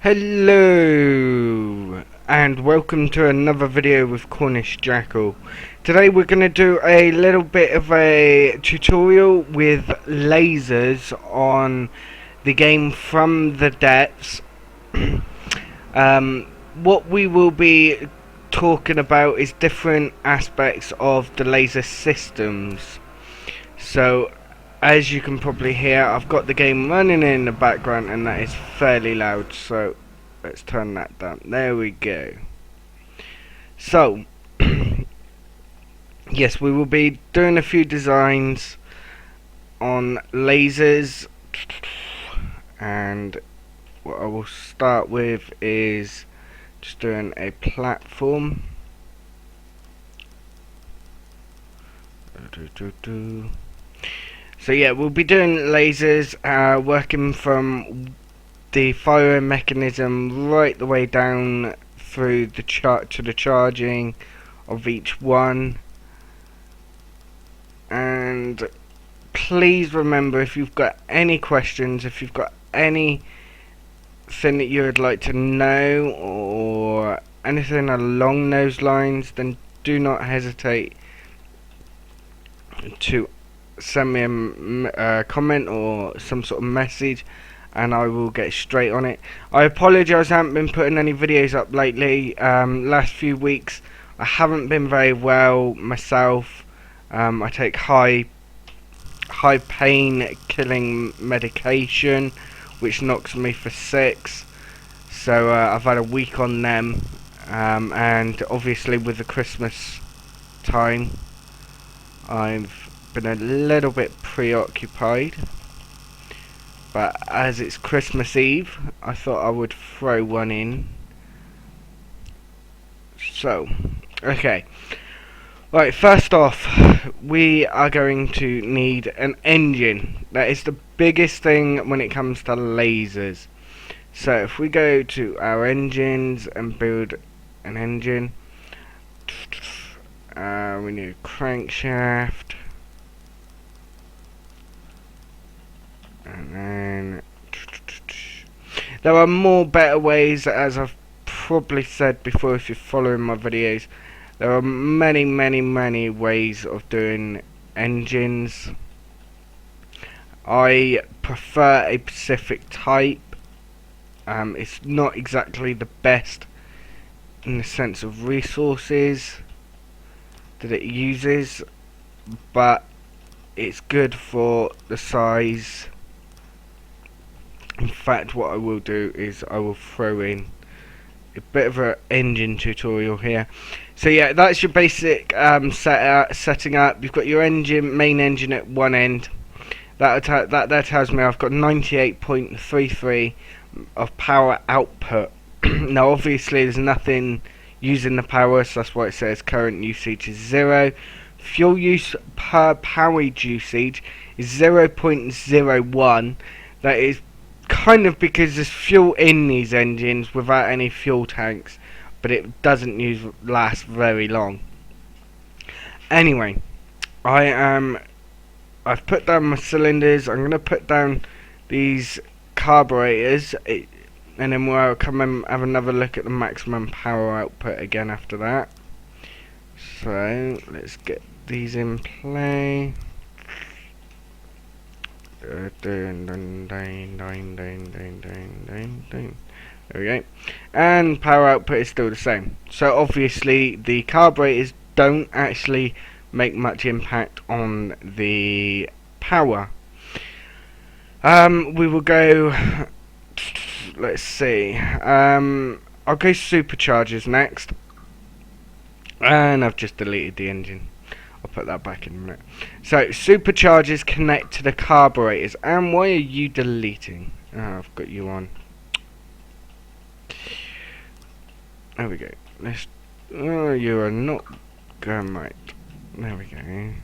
Hello and welcome to another video with Cornish Jackal. Today we're going to do a little bit of a tutorial with lasers on the game From the Depths. What we will be talking about is different aspects of the laser systems. So as you can probably hear, I've got the game running in the background and that is fairly loud, so let's turn that down. There we go. So yes, we will be doing a few designs on lasers, and what I will start with is just doing a platform. So yeah, we'll be doing lasers, working from the firing mechanism right the way down through the to the charging of each one. And please remember, if you've got any questions, if you've got anything that you would like to know or anything along those lines, then do not hesitate to send me a comment or some sort of message and I will get straight on it. I apologise I haven't been putting any videos up lately. Last few weeks I haven't been very well myself. I take high pain killing medication which knocks me for 6, so I've had a week on them, and obviously with the Christmas time I've been a little bit preoccupied, but as it's Christmas Eve I thought I would throw one in. So okay, right, first off we are going to need an engine. That is the biggest thing when it comes to lasers. So if we go to our engines and build an engine, we need a crankshaft, and then there are more better ways, as I've probably said before if you're following my videos. There are many ways of doing engines. I prefer a specific type. It's not exactly the best in the sense of resources that it uses, but it's good for the size. In fact, what I will do is I will throw in a bit of an engine tutorial here. So yeah, that's your basic setting up. You've got your main engine at one end. That tells me I've got 98.33 of power output. Now obviously there's nothing using the power, so that's why it says current usage is 0. Fuel use per powered usage is 0.01. That is kind of because there's fuel in these engines without any fuel tanks, but it doesn't last very long. Anyway, I've put down my cylinders. I'm going to put down these carburetors, and then we'll come and have another look at the maximum power output again after that. So let's get these in play. There we go. And power output is still the same. So obviously the carburetors don't actually make much impact on the power. We will go, let's see, I'll go superchargers next, and I've just deleted the engine. I'll put that back in a minute. So superchargers connect to the carburetors. And why are you deleting? Oh, I've got you on. There we go. Let's. Oh, you are not going right. There we go.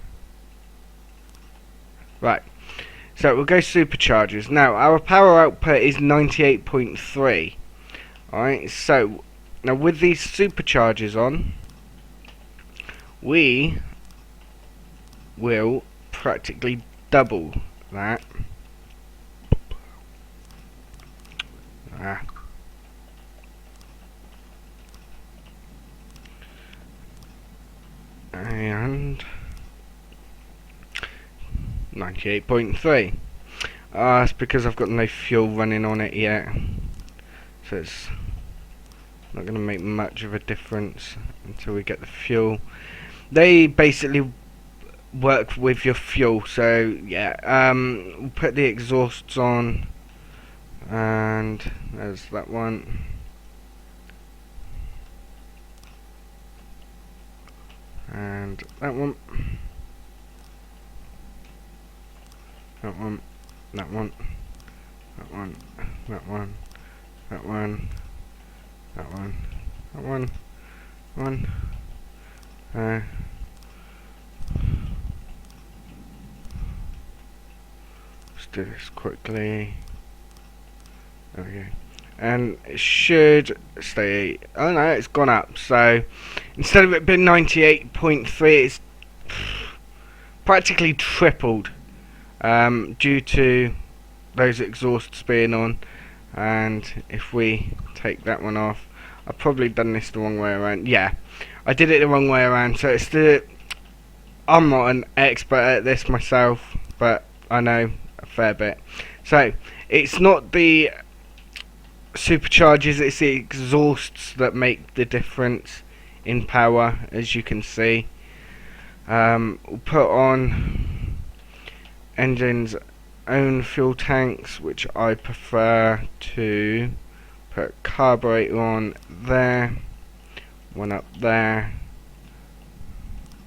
Right. So we'll go superchargers. Now our power output is 98.3. Alright, so now with these superchargers on, we will practically double that. and 98.3. That's because I've got no fuel running on it yet, so it's not going to make much of a difference until we get the fuel. They basically work with your fuel, so yeah, we'll put the exhausts on, and there's that one. And that one. That one. That one. That one. That one. That one. That one. That one. One. Let's do this quickly. There we go. And it should stay. Oh no, it's gone up. So instead of it being 98.3, it's practically tripled due to those exhausts being on. And if we take that one off, I've probably done this the wrong way around. Yeah, I did it the wrong way around. So it's the. I'm not an expert at this myself, but I know a fair bit. So it's not the superchargers, it's the exhausts that make the difference in power, as you can see. We'll put on engine's own fuel tanks, which I prefer to put carburetor on there, one up there,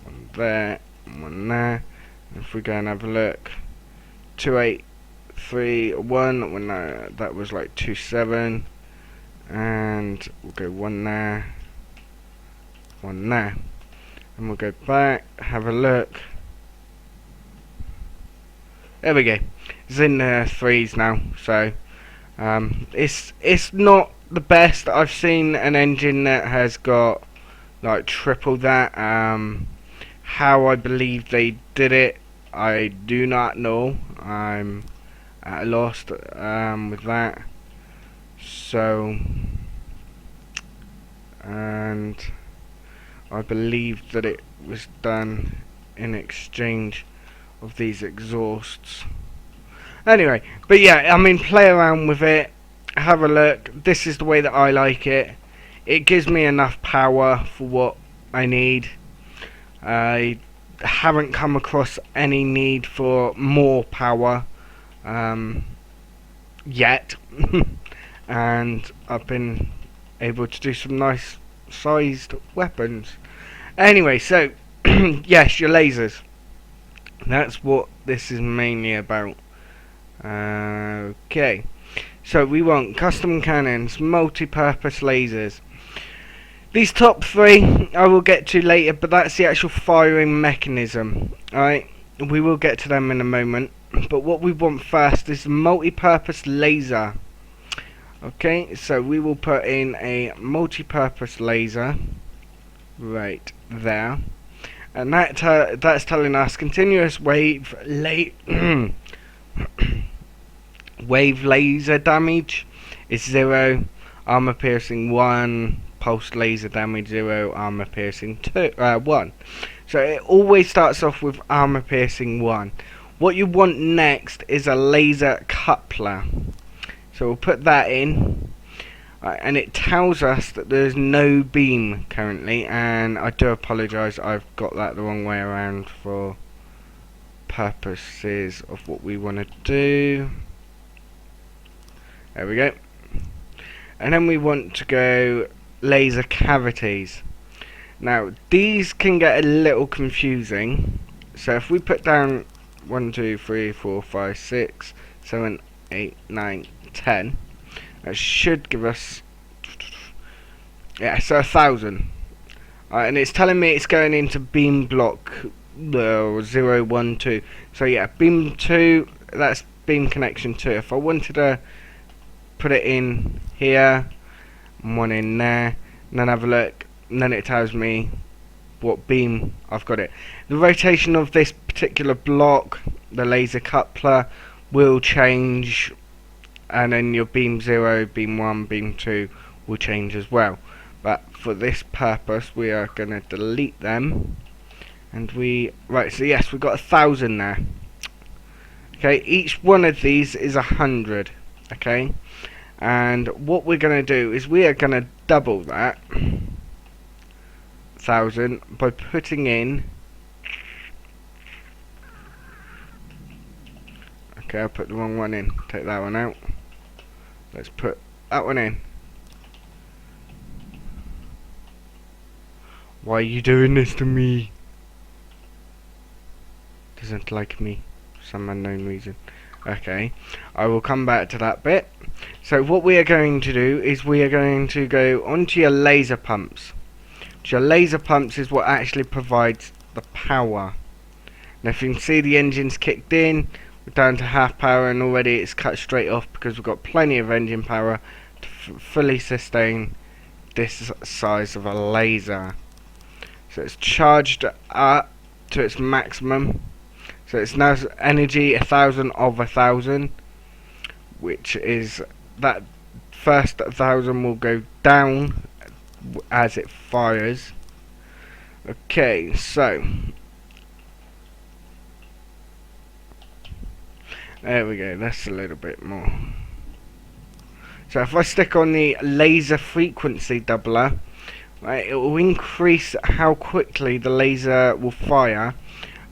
one there, and one there. And if we go and have a look, 2.831, when that was like 2.7, and we'll go one there, one there, and we'll go back, have a look. There we go. It's in the threes now, so it's not the best. I've seen an engine that has got like triple that. How I believe they did it, I do not know. I'm at a loss with that. So, and I believe that it was done in exchange of these exhausts. Anyway, but yeah, I mean, play around with it, have a look. This is the way that I like it. It gives me enough power for what I need. I haven't come across any need for more power yet. And I've been able to do some nice sized weapons. Anyway, so yes, your lasers. That's what this is mainly about. Okay, so we want custom cannons, multi-purpose lasers. These top three I will get to later, but that's the actual firing mechanism. Alright, we will get to them in a moment. But what we want first is the multi-purpose laser. Okay, so we will put in a multi-purpose laser right there, and that's telling us continuous wave wave laser damage is 0, armor piercing 1, pulse laser damage 0, armor piercing 1. So it always starts off with armor piercing 1. What you want next is a laser coupler. So we'll put that in, and it tells us that there's no beam currently, and I do apologise, I've got that the wrong way around for purposes of what we want to do. There we go. And then we want to go laser cavities. Now these can get a little confusing, so if we put down 1, 2, 3, 4, 5, 6, 7, 8, 9, 10, that should give us, yeah, so 1,000. And it's telling me it's going into beam block 0, 1, 2. So yeah, beam 2, that's beam connection 2. If I wanted to put it in here, and one in there, and then have a look, and then it tells me what beam I've got it. The rotation of this particular block, the laser coupler, will change, and then your beam 0, beam 1, beam 2 will change as well. But for this purpose we are going to delete them, And right, so yes, we've got 1,000 there. Okay, each one of these is 100. Okay, and what we're going to do is we are going to double that 1,000 by putting in. Okay, I put the wrong one in. Take that one out. Let's put that one in. Why are you doing this to me? Doesn't like me for some unknown reason. Okay, I will come back to that bit. So what we are going to do is we are going to go onto your laser pumps. Your laser pumps is what actually provides the power. Now if you can see, the engine's kicked in, we're down to half power, and already it's cut straight off because we've got plenty of engine power to fully sustain this size of a laser. So it's charged up to its maximum. So it's now energy 1,000 of 1,000, which is that first 1,000 will go down as it fires. Okay, so there we go, that's a little bit more. So if I stick on the laser frequency doubler, right, it will increase how quickly the laser will fire.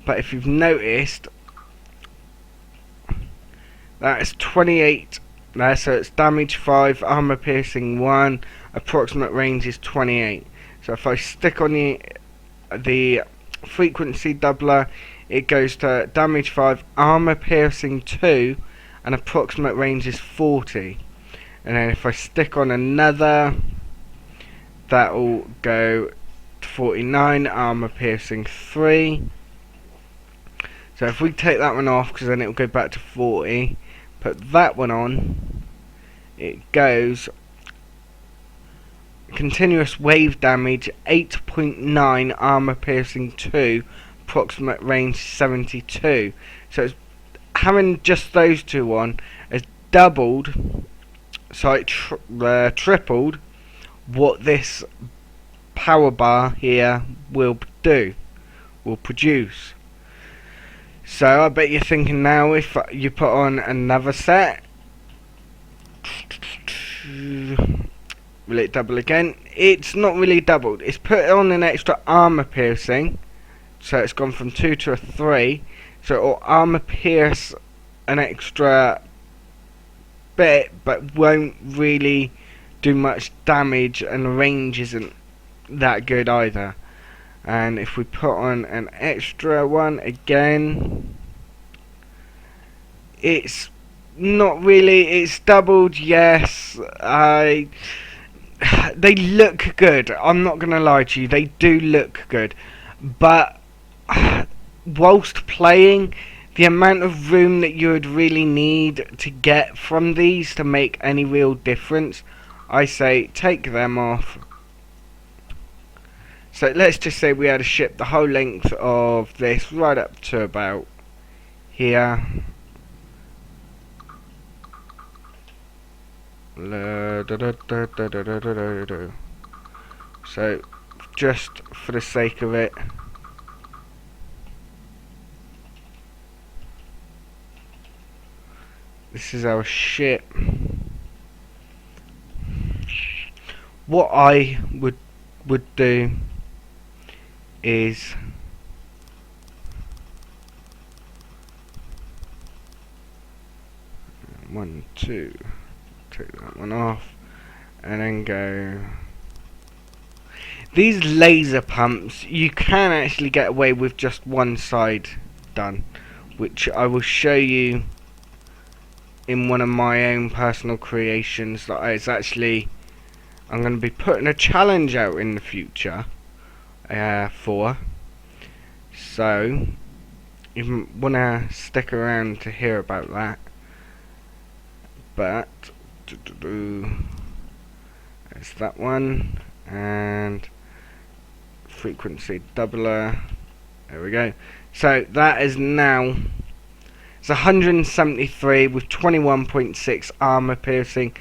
But if you've noticed, that is 28 there, so it's damage 5, armor piercing 1, approximate range is 28. So if I stick on the frequency doubler, it goes to damage 5, armor piercing 2, and approximate range is 40. And then if I stick on another, that will go to 49, armor piercing 3. So if we take that one off, because then it will go back to 40, put that one on, it goes continuous wave damage 8.9, armor piercing 2, approximate range 72. So it's, having just those two on has doubled, so it tripled what this power bar here will produce. So I bet you're thinking now, if you put on another set, will it double again? It's not really doubled. It's put on an extra armor piercing, so it's gone from 2 to a 3. So it will armor pierce an extra bit, but won't really do much damage, and the range isn't that good either. And if we put on an extra one again, it's not really, it's doubled, yes. They look good, I'm not gonna lie to you, they do look good, but whilst playing, the amount of room that you would really need to get from these to make any real difference, I say take them off. So let's just say we had to ship the whole length of this right up to about here. So just for the sake of it, this is our ship. What I would do is one, two, take that one off, and then go. These laser pumps, you can actually get away with just one side done, which I will show you in one of my own personal creations that it's actually, I'm going to be putting a challenge out in the future for. So you want to stick around to hear about that. But there's that one, and frequency doubler, there we go. So that is now, it's 173 with 21.6 armor piercing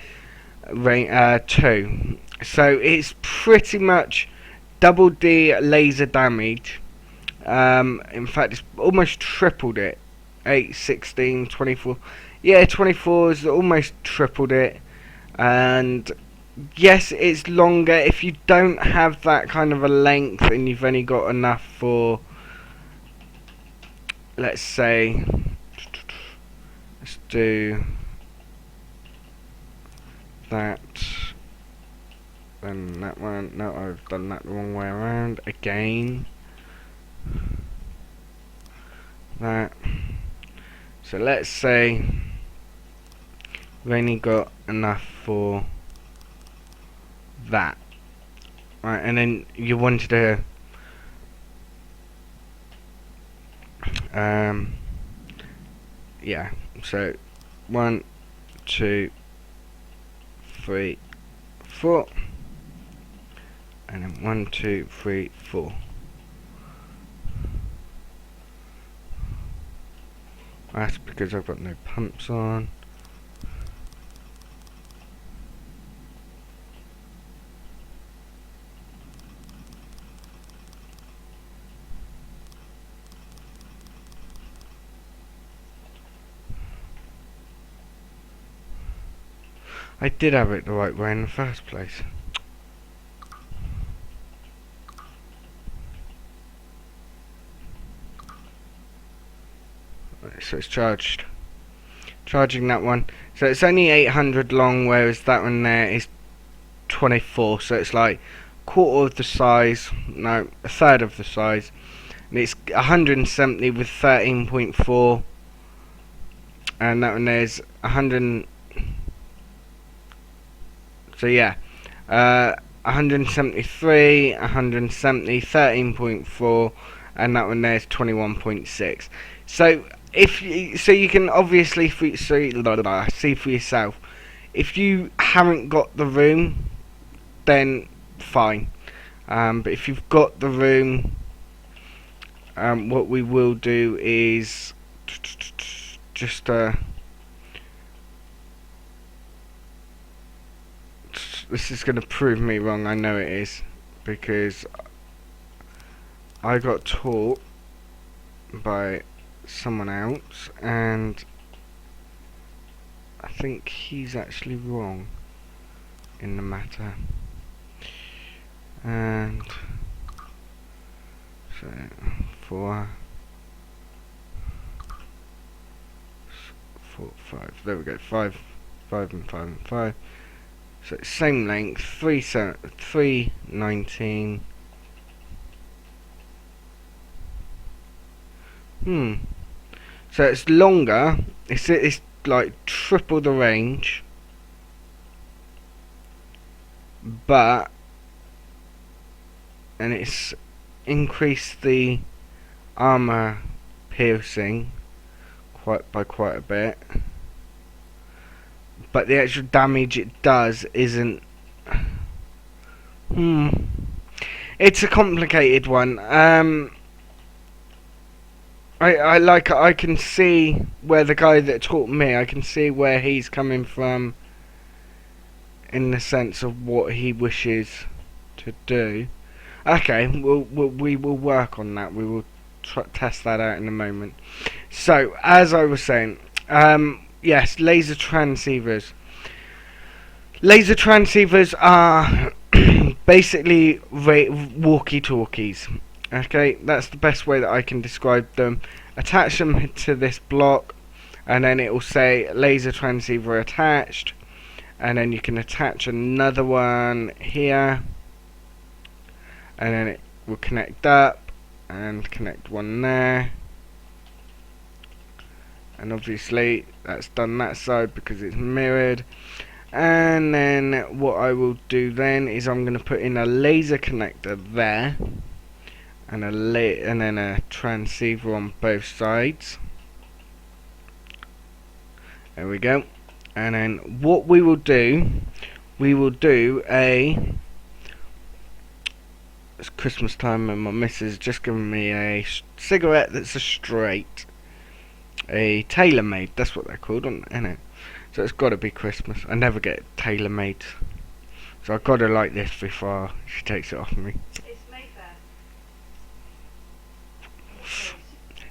2. So it's pretty much doubled the laser damage In fact, it's almost tripled it. 8, 16, 24. Yeah, 24 has almost tripled it. And yes, it's longer. If you don't have that kind of a length and you've only got enough for, let's say, let's do that. Then that one. No, I've done that the wrong way around. Again. That. So let's say we've only got enough for that. Right, and then you wanted to yeah, so 1, 2, 3, 4, and then 1, 2, 3, 4. That's because I've got no pumps on. I did have it the right way in the first place. Right, so it's charged. Charging that one. So it's only 800 long, whereas that one there is 24. So it's like quarter of the size. No, a third of the size. And it's 170 with 13.4. And that one there's 100. So yeah, 173, 170, 13.4, and that one there's 21.6. So if you, so you can obviously see for yourself. If you haven't got the room, then fine. But if you've got the room, what we will do is just this is going to prove me wrong, I know it is, because I got taught by someone else and I think he's actually wrong in the matter. And so 4, 5, there we go, 5, 5 and 5 and 5. So it's same length, 319. So it's longer. It's like triple the range, but and it's increased the armor piercing by quite a bit. But the actual damage it does isn't. It's a complicated one. I can see where the guy that taught me. I can see where he's coming from, in the sense of what he wishes to do. Okay, we will work on that. We will test that out in a moment. So as I was saying, yes, laser transceivers. Laser transceivers are basically walkie-talkies. Okay, that's the best way that I can describe them. Attach them to this block, and then it will say laser transceiver attached. And then you can attach another one here, and then it will connect up, and connect one there. And obviously that's done that side because it's mirrored. And then what I will do then is I'm going to put in a laser connector there, and then a transceiver on both sides. There we go. And then what we will do a. It's Christmas time and my missus just given me a cigarette that's a straight. A tailor-made, that's what they're called, isn't it? So it's got to be Christmas. I never get tailor-made, so I've got to like this before she takes it off me. It's Mayfair.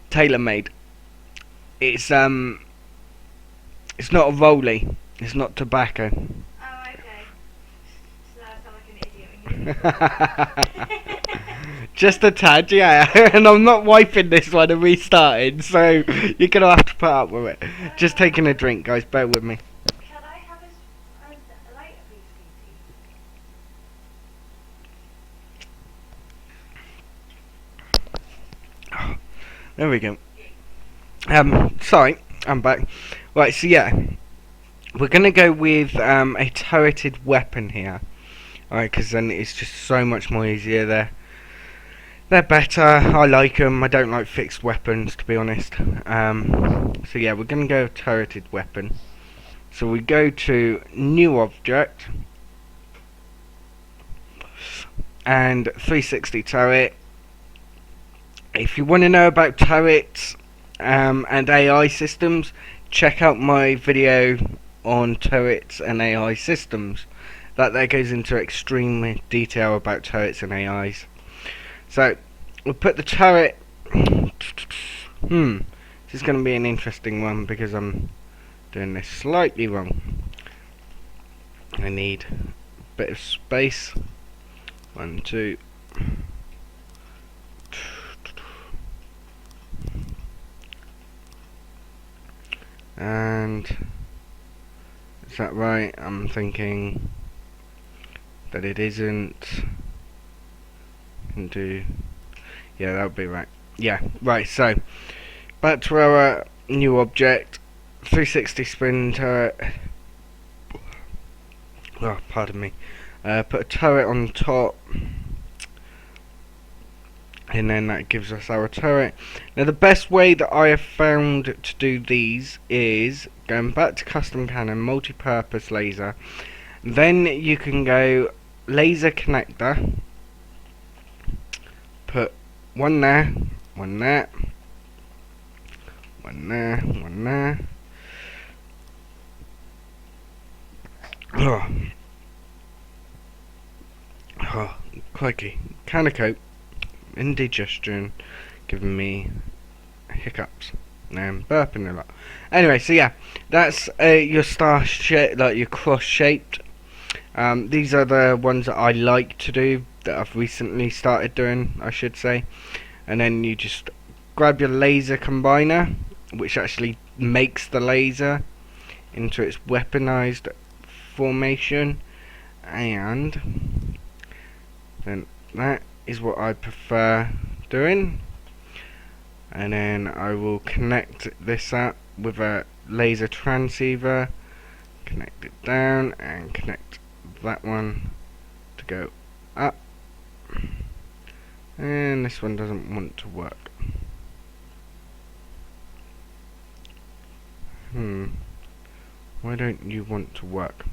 tailor-made. It's not a rollie. It's not tobacco. Oh, okay. So now I sound like an idiot when you Just a tad, yeah. And I'm not wiping this one and restarting, so you're gonna have to put up with it. Just taking a drink, guys. Bear with me. Can I have a lighter, please, Katie? There we go. Sorry, I'm back. Right, so yeah, we're gonna go with a turreted weapon here. Alright, because then it's just so much more easier there. They're better. I like them. I don't like fixed weapons, to be honest. So yeah, we're going to go turreted weapon. So we go to new object and 360 turret. If you want to know about turrets and AI systems, check out my video on turrets and AI systems. That there goes into extreme detail about turrets and AIs. So, we'll put the turret... This is going to be an interesting one because I'm doing this slightly wrong. I need a bit of space. 1, 2... And... is that right? I'm thinking that it isn't. Can do... yeah, that would be right. Yeah, right, so back to our new object, 360 spin turret. Oh, pardon me. Put a turret on top, and then that gives us our turret. Now, the best way that I have found to do these is going back to custom cannon, multi-purpose laser. Then you can go laser connector. Put one there, one there, one there, one there. Oh, crikey. Canicope, indigestion, giving me hiccups. Now I'm burping a lot. Anyway, so yeah, that's your star shape, like your cross shaped. These are the ones that I like to do, that I've recently started doing, I should say. And then you just grab your laser combiner, which actually makes the laser into its weaponized formation, and then that is what I prefer doing. And then I will connect this up with a laser transceiver, connect it down, and connect that one to go up. And this one doesn't want to work. Why don't you want to work?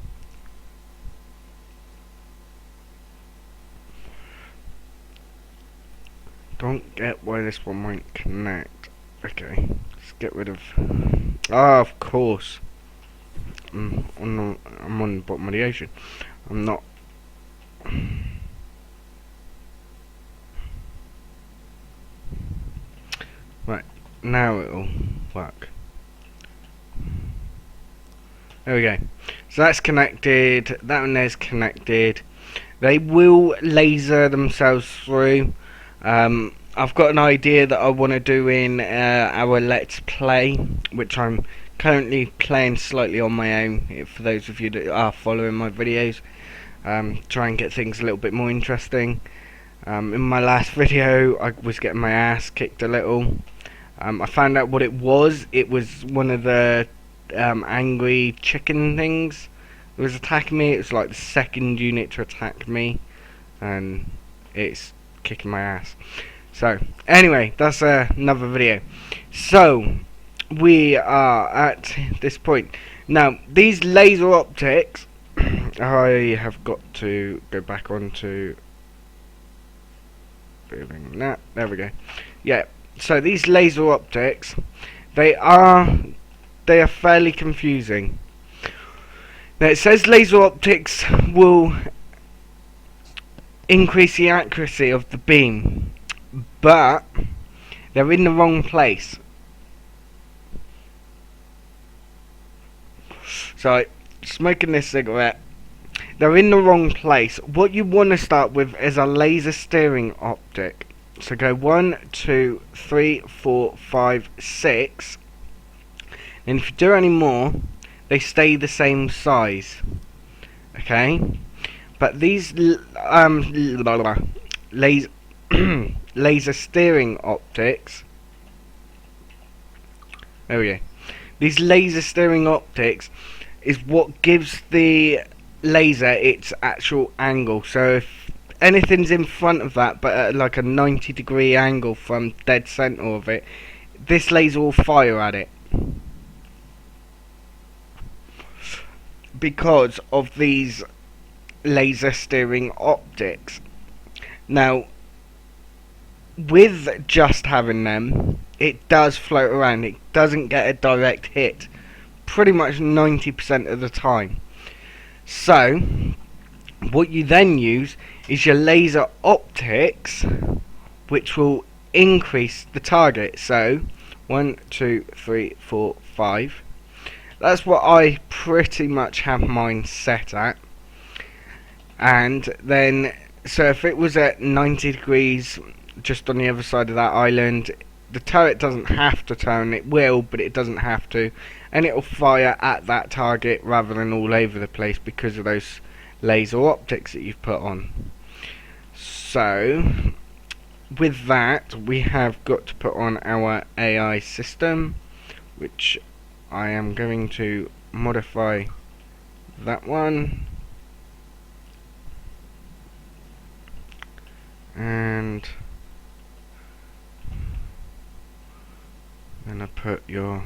Don't get why this one won't connect. Okay, let's get rid of... ah, of course. I'm on the bottom of the ocean. I'm not... right, now it'll work. There we go. So that's connected. That one there's connected. They will laser themselves through. I've got an idea that I want to do in our Let's Play, which I'm currently playing slightly on my own, for those of you that are following my videos. Try and get things a little bit more interesting. In my last video, I was getting my ass kicked a little. I found out what it was. It was one of the angry chicken things that was attacking me. It was like the second unit to attack me, and it's kicking my ass. So anyway, that's another video. So we are at this point now. These laser optics, I have got to go back onto doing that. There we go. Yeah. So these laser optics, they are fairly confusing. Now it says laser optics will increase the accuracy of the beam, but They're in the wrong place. So, smoking this cigarette, they're in the wrong place. What you want to start with is a laser steering optic. So go 1, 2, 3, 4, 5, 6. And if you do any more, they stay the same size. Okay? But these laser laser steering optics. There we go. These laser steering optics is what gives the laser its actual angle. So if anything's in front of that but at like a 90-degree angle from dead center of it, this laser will fire at it because of these laser steering optics. Now, with just having them, it does float around. It doesn't get a direct hit pretty much 90% of the time. So what you then use is your laser optics, which will increase the target. So 1, 2, 3, 4, 5. That's what I pretty much have mine set at. And then, so if it was at 90 degrees just on the other side of that island, the turret doesn't have to turn. It will, but it doesn't have to, and it will fire at that target rather than all over the place because of those laser optics that you've put on. So with that, we have got to put on our AI system, which I am going to modify that one. And then I put your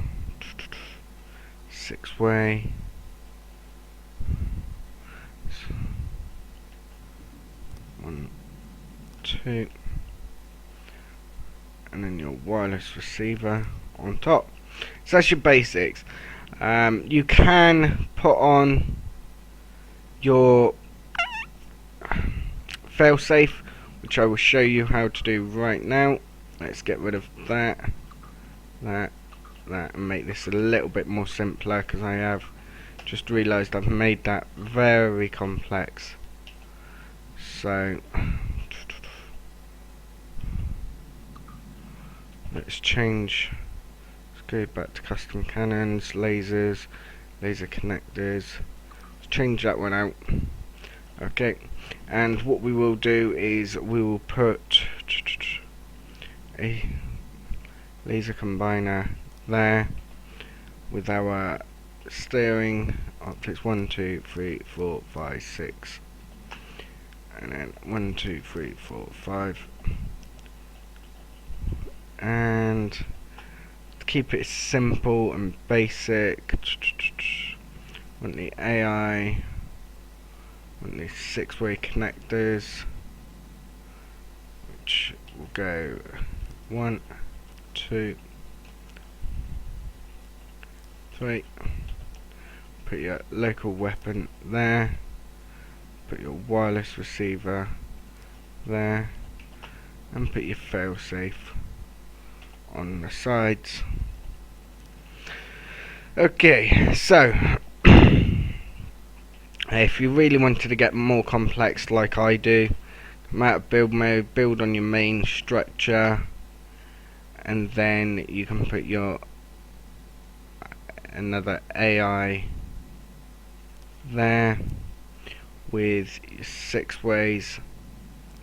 6-way. One, two, and then your wireless receiver on top. So that's your basics. You can put on your failsafe, which I will show you how to do right now. Let's get rid of that, and make this a little bit more simpler, because I have just realised I've made that very complex. So let's change. Let's go back to custom cannons, lasers, laser connectors. Let's change that one out. Okay, and what we will do is we will put a laser combiner there with our steering optics 1, 2, 3, 4, 5, 6, and then 1, 2, 3, 4, 5, and to keep it simple and basic, want the AI, want the 6-way connectors, which will go 1, 2, 3. Put your local weapon there. Put your wireless receiver there, and put your failsafe on the sides. Okay, so if you really wanted to get more complex like I do, come out of build mode, build on your main structure, and then you can put your another AI there with 6 ways,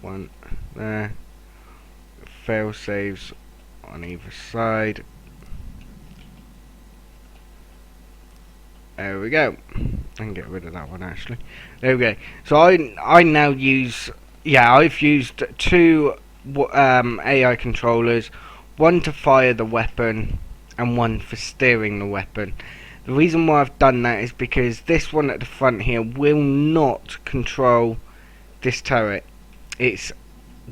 1 there, fail saves on either side. There we go. I can get rid of that one actually. There we go. So I now use, I've used 2 AI controllers, one to fire the weapon and one for steering the weapon. The reason why I've done that is because this one at the front here will not control this turret. It's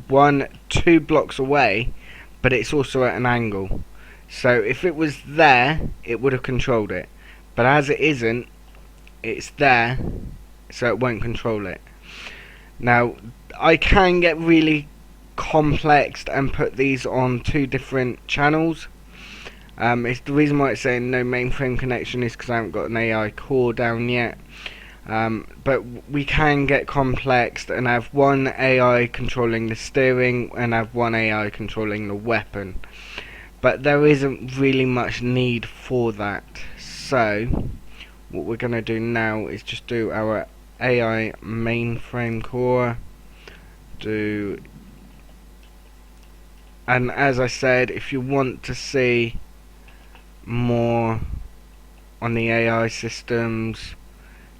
2 blocks away, but it's also at an angle. So if it was there, it would have controlled it. But as it isn't, it's there, so it won't control it. Now, I can get really complexed and put these on 2 different channels. It's the reason why it's saying no mainframe connection is because I haven't got an AI core down yet. But we can get complex and have one AI controlling the steering and have one AI controlling the weapon. But there isn't really much need for that. So what we're going to do now is just do our AI mainframe core. And as I said, if you want to see more on the AI systems,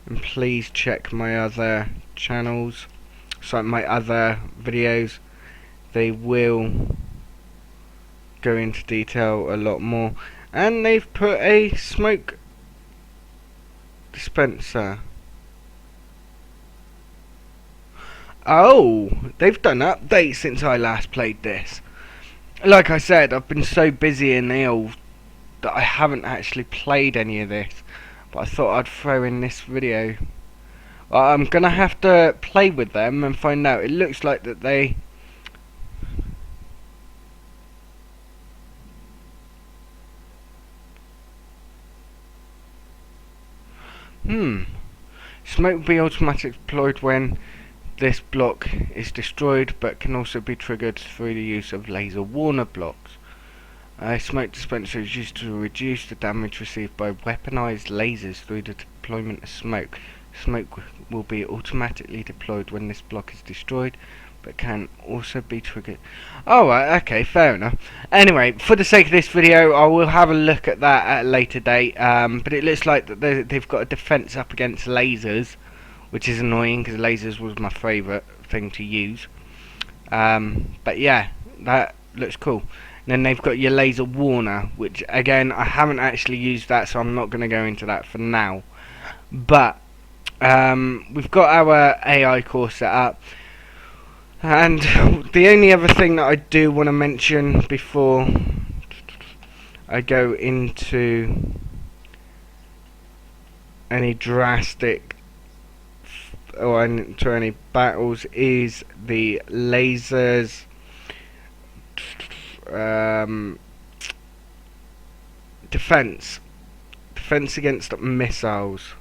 and please check my other channels, so my other videos. They will go into detail a lot more. And they've put a smoke dispenser. Oh, they've done updates since I last played this. Like I said, I've been so busy and ill that I haven't actually played any of this. But I thought I'd throw in this video. I'm gonna have to play with them and find out. It looks like that they... Smoke will be automatically deployed when this block is destroyed, but can also be triggered through the use of laser warner blocks. A smoke dispenser is used to reduce the damage received by weaponized lasers through the deployment of smoke. Smoke will be automatically deployed when this block is destroyed, but can also be triggered. Oh, right, okay, fair enough. Anyway, for the sake of this video, I will have a look at that at a later date. But it looks like that they've got a defense up against lasers, which is annoying because lasers was my favourite thing to use. But yeah, that looks cool. And then they've got your laser warner, which again I haven't actually used that, so I'm not going to go into that for now. But we've got our AI core set up, and the only other thing that I do want to mention before I go into any drastic or into any battles is the lasers. Defense against missiles,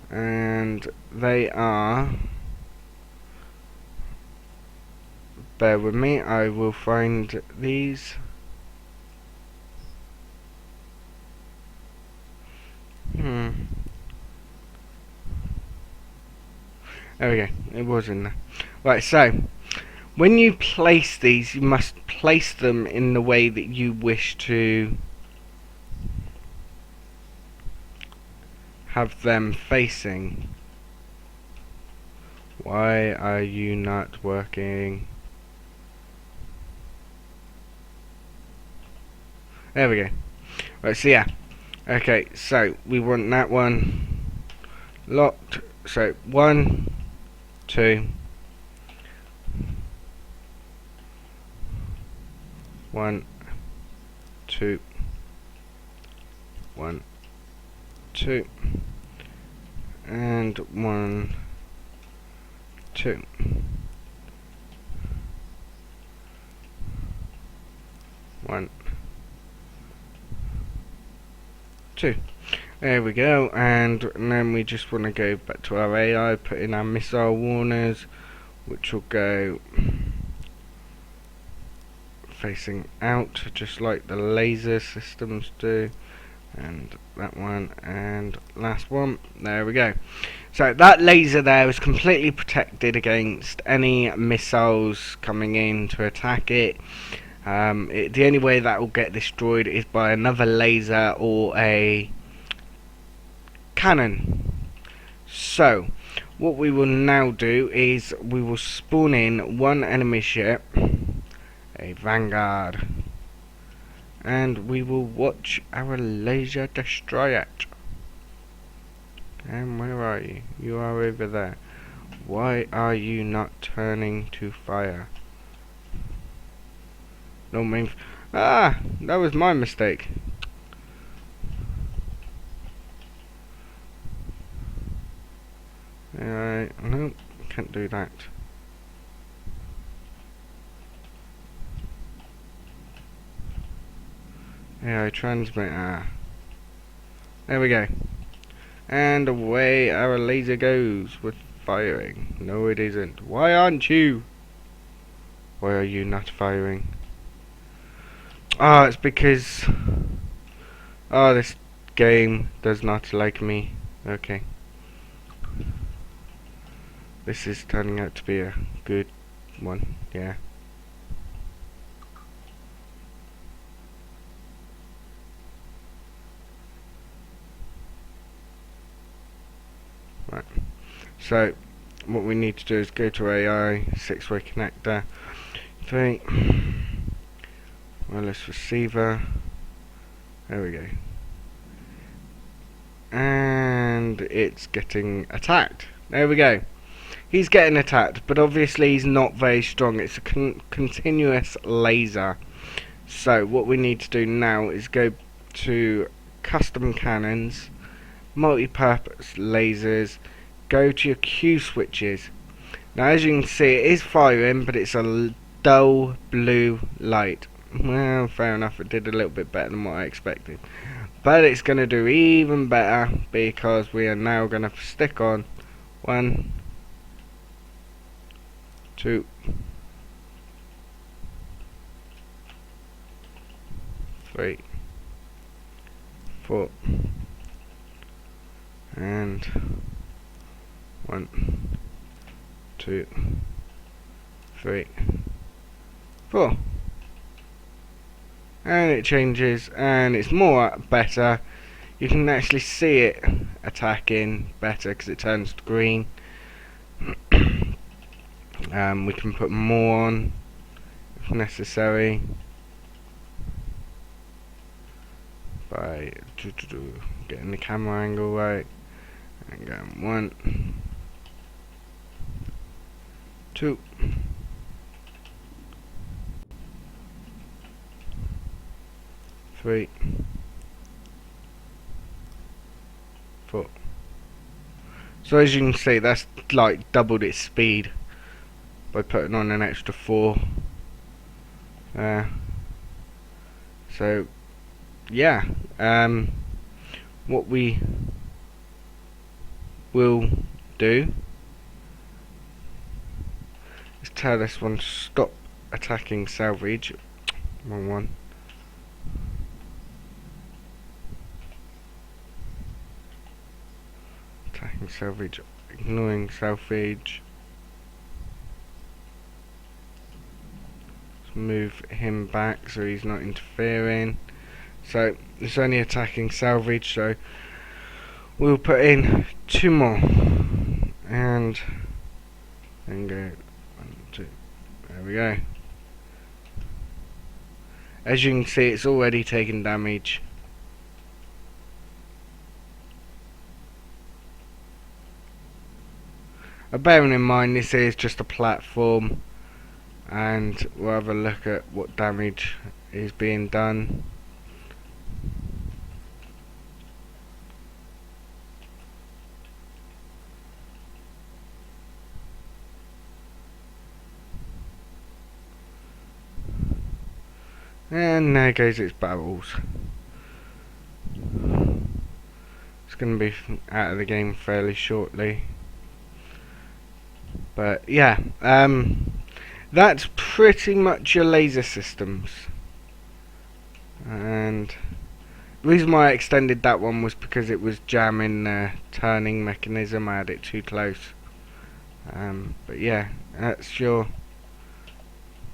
and they are, bear with me, I will find these. There we go, it was in there. Right, so when you place these, you must place them in the way that you wish to have them facing. Why are you not working? There we go. Right, so yeah. Okay, so we want that one locked. So 1, 2, 1, 2, 1, 2, and 1, 2. One, 2. There we go, and then we just want to go back to our AI, put in our missile warners, which will go facing out, just like the laser systems do. And that one, and last one. There we go. So that laser there is completely protected against any missiles coming in to attack it. The only way that will get destroyed is by another laser or a cannon. So what we will now do is we will spawn in one enemy ship, a Vanguard, and we will watch our laser destroy it. And where are you? You are over there. Why are you not turning to fire? No main. Ah, that was my mistake. Alright, no, can't do that. AI transmitter. There we go. And away our laser goes with firing. No, it isn't. Why aren't you? Why are you not firing? Ah, it's because... oh, this game does not like me. Okay. This is turning out to be a good one, yeah. Right. So, what we need to do is go to AI, 6-way connector, 3, wireless receiver, there we go. And it's getting attacked. There we go. He's getting attacked, but obviously he's not very strong. It's a continuous laser. So what we need to do now is go to custom cannons, multi-purpose lasers, go to your Q switches. Now as you can see, it is firing, but it's a dull blue light. Well, fair enough, it did a little bit better than what I expected. But it's going to do even better because we are now going to stick on 1, 2, 3, 4, and 1, 2, 3, 4. And it changes, and it's more better. You can actually see it attacking better because it turns to green. We can put more on if necessary by getting the camera angle right and going 1, 2, 3, 4. So as you can see, that's like doubled its speed by putting on an extra 4 there. So yeah, what we will do is tell this one to stop attacking salvage. Wrong one. Attacking salvage, ignoring salvage. Let's move him back so he's not interfering. So it's only attacking salvage, so we'll put in 2 more and then go 1, 2. There we go. As you can see, it's already taken damage. Bearing in mind this is just a platform, and we'll have a look at what damage is being done. And there goes its barrels. It's going to be out of the game fairly shortly. But yeah, that's pretty much your laser systems. And the reason why I extended that one was because it was jamming the turning mechanism. I had it too close. But yeah, that's your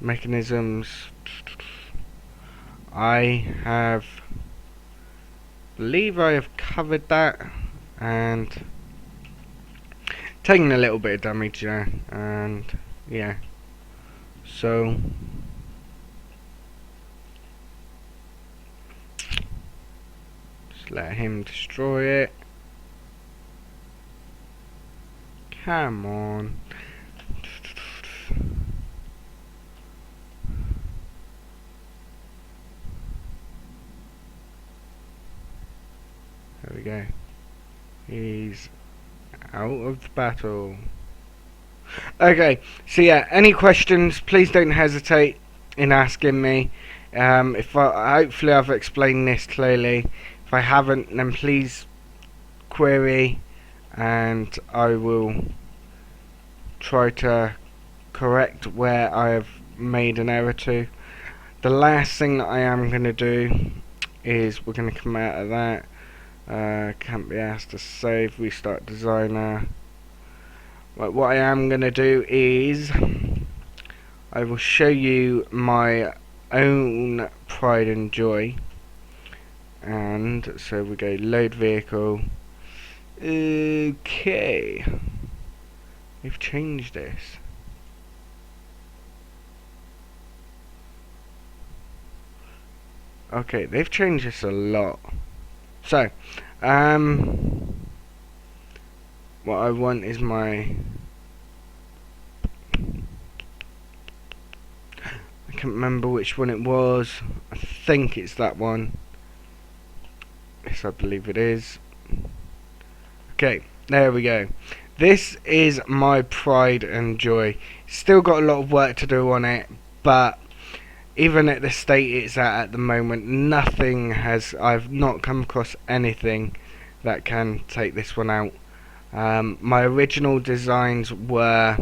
mechanisms. I believe I have covered that, and taking a little bit of damage there, and yeah, so just let him destroy it. Come on. There we go. He's out of the battle. Okay, so yeah, any questions, please don't hesitate in asking me. Hopefully I've explained this clearly. If I haven't, then please query, and I will try to correct where I have made an error to. The last thing that I am going to do is we're going to come out of that. Can't be asked to save, restart designer. Right, what I am going to do is I will show you my own pride and joy. And so we go load vehicle. Okay, we've changed this. Okay, they've changed this a lot. So, what I want is my... I can't remember which one it was. I think it's that one. Yes, I believe it is. Okay, there we go. This is my pride and joy. Still got a lot of work to do on it, but even at the state it's at the moment, I've not come across anything that can take this one out. My original designs were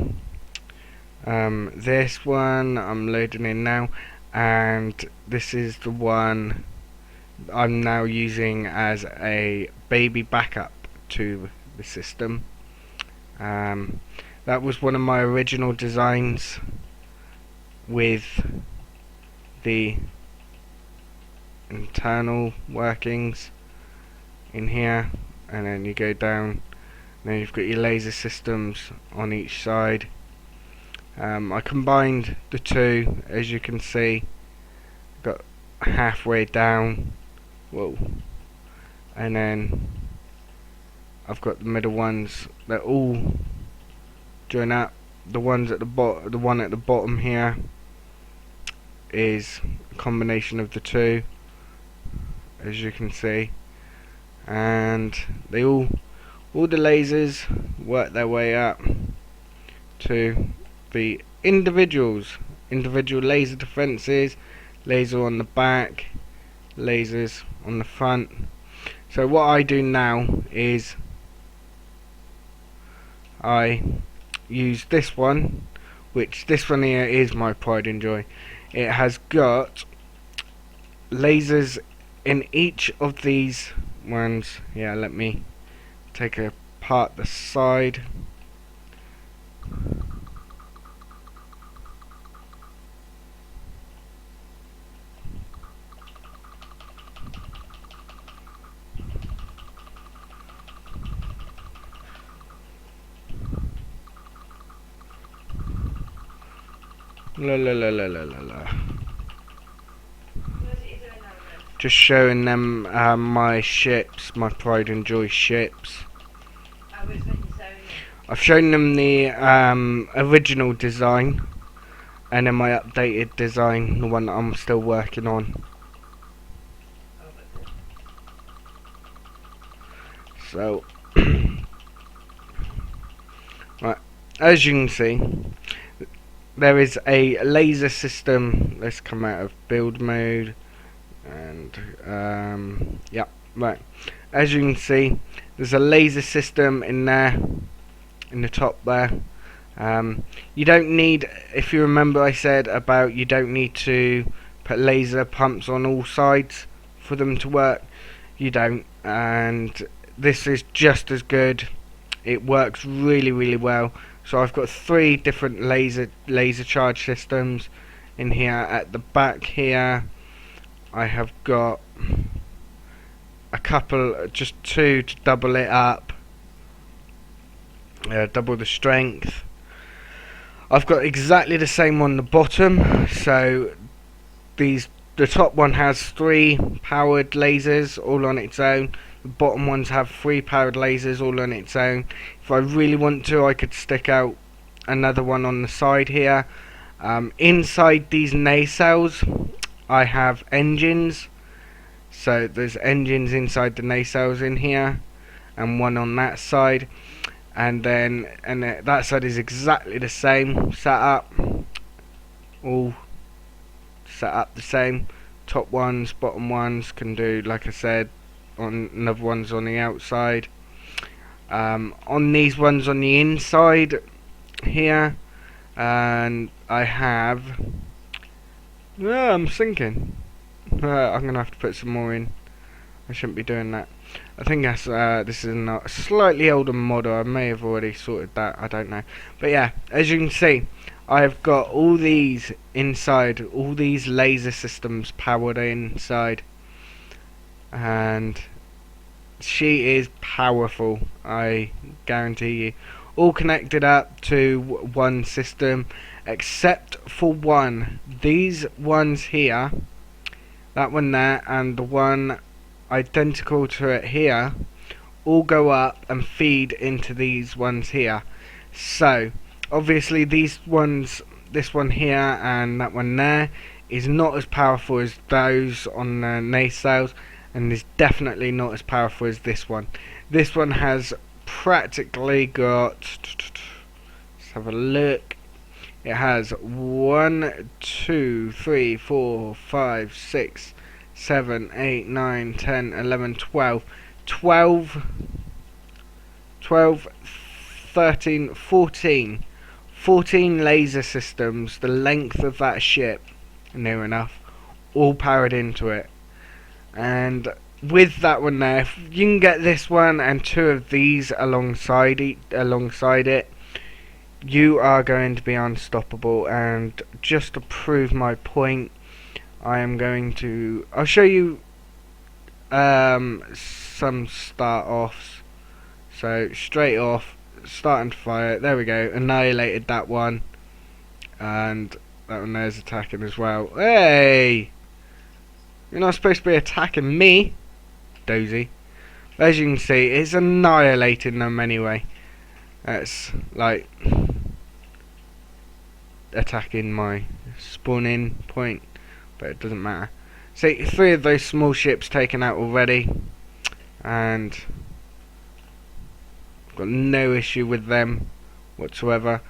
this one I'm loading in now, and this is the one I'm now using as a baby backup to the system. That was one of my original designs with the internal workings in here, and then you go down, and then you've got your laser systems on each side. I combined the two, as you can see, got halfway down, whoa, and then I've got the middle ones that all join up. The ones at the bottom, the one at the bottom here is a combination of the two, as you can see, and they all the lasers work their way up to the individual laser defenses, laser on the back, lasers on the front. So what I do now is I use this one, which this one here is my pride and joy. It has got lasers in each of these ones. Yeah, let me take apart the side. La la la la la la la. What is it you're doing now then? Just showing them my ships, my pride and joy ships. Which one you showing? I've shown them the original design, and then my updated design, the one that I'm still working on. Oh, but So, right, as you can see, there is a laser system. Let's come out of build mode, and yeah, right. As you can see, there's a laser system in there, in the top there. You don't need, if you remember I said about you don't need to put laser pumps on all sides for them to work. You don't, and this is just as good. It works really, really well. So I've got 3 different laser charge systems in here. At the back here, I have got a couple, just 2 to double it up, double the strength. I've got exactly the same on the bottom. So the top one has 3 powered lasers all on its own. The bottom ones have 3 powered lasers all on its own. If I really want to, I could stick out another one on the side here. Inside these nacelles, I have engines. So there's engines inside the nacelles in here, and one on that side. And then that side is exactly the same setup, all set up the same. top ones, bottom ones can do, like I said, on another ones on the outside. On these ones on the inside here, and I have. I'm sinking. I'm gonna have to put some more in. I shouldn't be doing that. I think that's this is a slightly older model. I may have already sorted that. I don't know. But yeah, as you can see, I've got all these inside, all these laser systems powered inside, and she is powerful. I guarantee you. All connected up to one system, except for one. These ones here, that one there, and the one identical to it here, all go up and feed into these ones here. So obviously these ones, this one here and that one there, is not as powerful as those on the nacelles, and is definitely not as powerful as this one. This one has practically got, let's have a look, it has 1, 2, 3, 4, 5, 6, 7, 8, 9, 10, 11, 12, 13, 14 laser systems, the length of that ship, near enough, all powered into it. And with that one there, if you can get this one and 2 of these alongside it, you are going to be unstoppable. And just to prove my point, I'll show you some start offs. So straight off, starting to fire, there we go, annihilated that one, and that one there's attacking as well. Hey, you're not supposed to be attacking me, dozy. As you can see, it's annihilating them anyway. That's like attacking my spawning point, but it doesn't matter. See, 3 of those small ships taken out already, and I've got no issue with them whatsoever.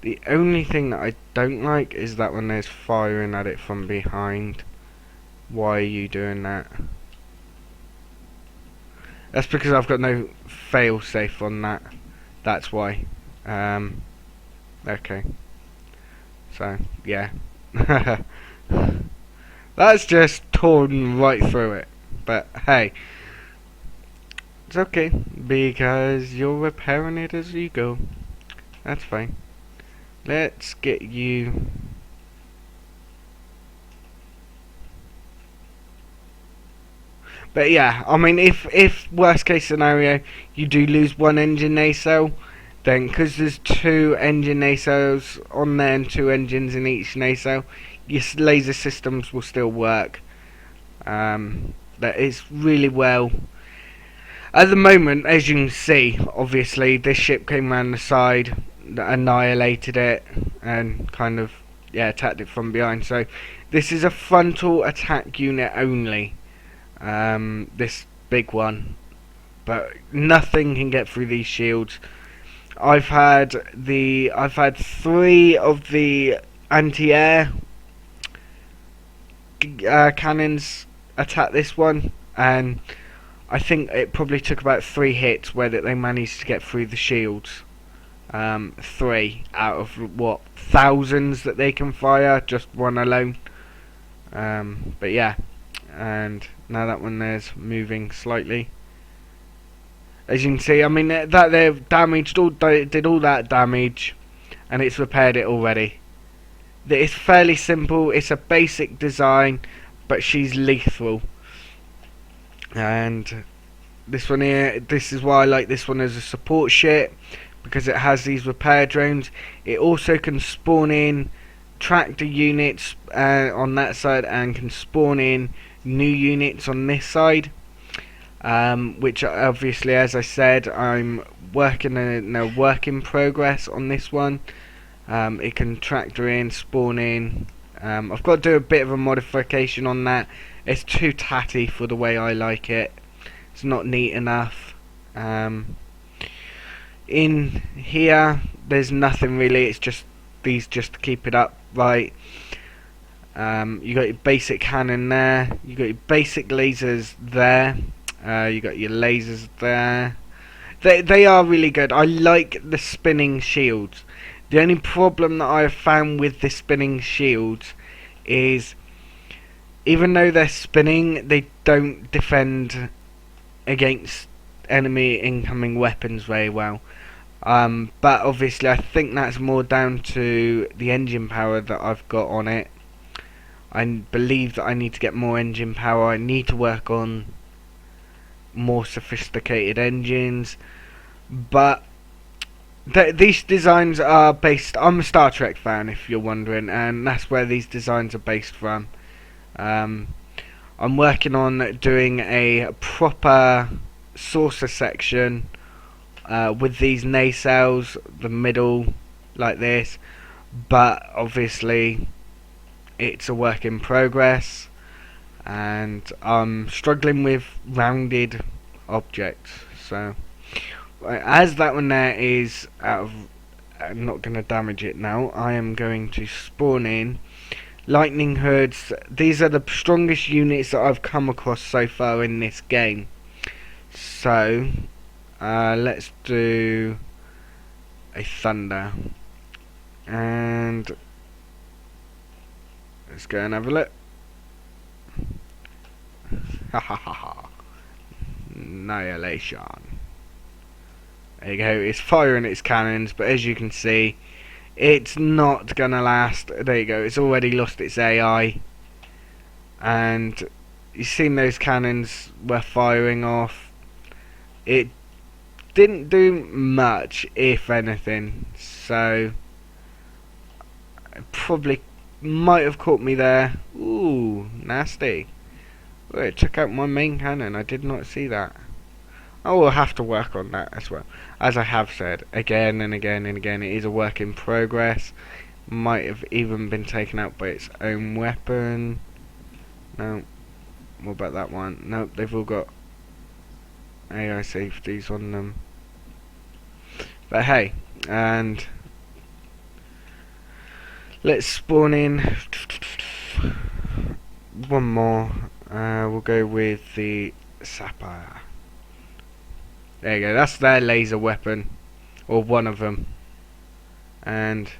The only thing that I don't like is that when there's firing at it from behind. Why are you doing that? That's because I've got no fail-safe on that. That's why. Okay. So, yeah. That's just torn right through it. But, hey. It's okay. Because you're repairing it as you go. That's fine. Let's get you... But yeah, I mean, if worst case scenario, you do lose one engine nacelle, then because there's 2 engine nacelles on there and 2 engines in each nacelle, your laser systems will still work. That is really well. At the moment, as you can see, obviously this ship came around the side, annihilated it, and kind of, yeah, attacked it from behind. So this is a frontal attack unit only. This big one, but nothing can get through these shields. I've had 3 of the anti-air cannons attack this one, and I think it probably took about 3 hits where that they managed to get through the shields. 3 out of what, thousands that they can fire, just one alone. But yeah, and now that one there's moving slightly. As you can see, I mean that they've damaged did all that damage, and it's repaired it already. It's fairly simple. It's a basic design, but she's lethal. And this one here, this is why I like this one as a support ship, because it has these repair drones. It also can spawn in tractor units on that side, and can spawn in new units on this side, which obviously, as I said, I'm working in a work in progress on this one. It can tractor in, spawn in. I've got to do a bit of a modification on that. It's too tatty for the way I like it. It's not neat enough. In here there's nothing really, it's just these just to keep it up right. You got your basic cannon there. You got your basic lasers there. You got your lasers there. They are really good. I like the spinning shields. The only problem that I have found with the spinning shields is, even though they're spinning, they don't defend against enemy incoming weapons very well. But obviously I think that's more down to the engine power that I've got on it. I believe that I need to get more engine power. I need to work on more sophisticated engines. But these designs are based... I'm a Star Trek fan, if you're wondering, and that's where these designs are based from. I'm working on doing a proper saucer section with these nacelles, the middle, like this. But obviously it's a work in progress, and I'm struggling with rounded objects. So as that one there is out of, I'm not going to damage it now. I am going to spawn in lightning hoods. These are the strongest units that I've come across so far in this game. So let's do a thunder, and let's go and have a look. Ha ha ha ha. Annihilation. There you go, it's firing its cannons, but as you can see, it's not gonna last. There you go, it's already lost its AI. And you've seen those cannons were firing off. It didn't do much, if anything, so it probably might have caught me there. Ooh, nasty. Oh, it took out my main cannon. I did not see that. I will have to work on that as well. As I have said again and again and again, it is a work in progress. Might have even been taken out by its own weapon. No. What about that one? Nope, they've all got AI safeties on them. But hey, and let's spawn in one more. We'll go with the Sapphire. There you go, that's their laser weapon, or one of them. And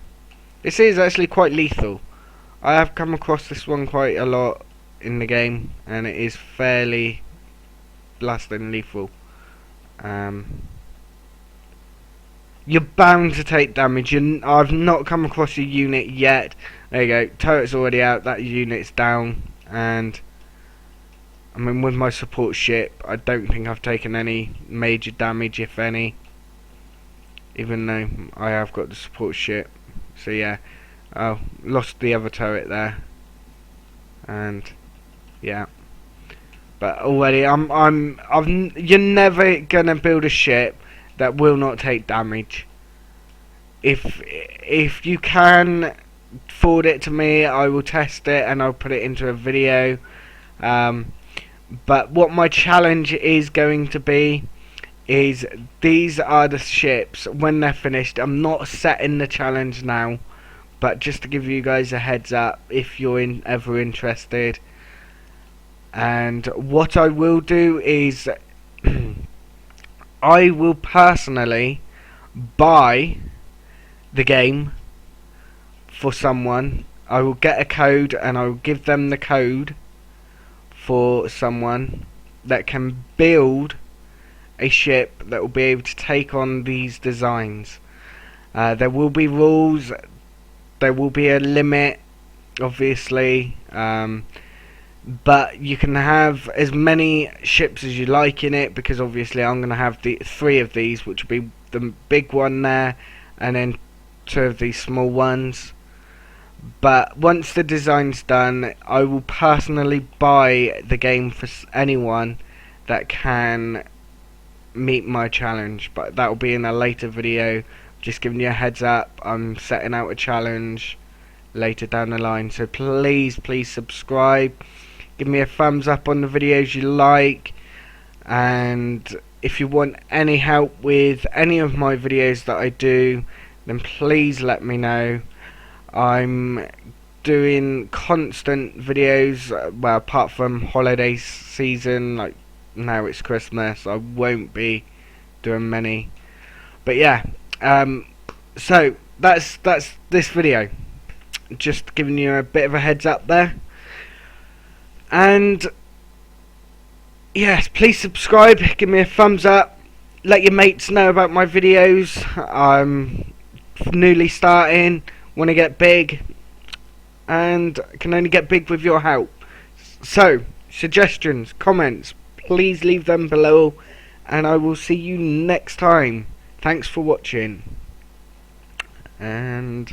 this is actually quite lethal. I have come across this one quite a lot in the game, and it is fairly blasting lethal. You're bound to take damage. I've not come across a unit yet. There you go, turret's already out, that unit's down, and I mean, with my support ship, I don't think I've taken any major damage, if any, even though I have got the support ship. So yeah, oh, lost the other turret there, and yeah. But already, you're never gonna build a ship that will not take damage. If you can forward it to me, I will test it and I'll put it into a video. But what my challenge is going to be is, these are the ships when they're finished. I'm not setting the challenge now, but just to give you guys a heads up if you're ever interested. And what I will do is I will personally buy the game for someone. I will get a code and I will give them the code for someone that can build a ship that will be able to take on these designs. There will be rules, there will be a limit, obviously, but you can have as many ships as you like in it, because obviously I'm going to have the 3 of these, which will be the big one there, and then 2 of these small ones. But once the design's done, I will personally buy the game for anyone that can meet my challenge. But that will be in a later video. Just giving you a heads up, I'm setting out a challenge later down the line. So please subscribe. Give me a thumbs up on the videos you like. And if you want any help with any of my videos that I do, then please let me know. I'm doing constant videos, well, apart from holiday season, like now it's Christmas, I won't be doing many. But yeah, so that's this video. Just giving you a bit of a heads up there. And yes, please subscribe, give me a thumbs up, let your mates know about my videos. I'm newly starting, want to get big, and can only get big with your help. So, suggestions, comments, please leave them below, and I will see you next time. Thanks for watching, and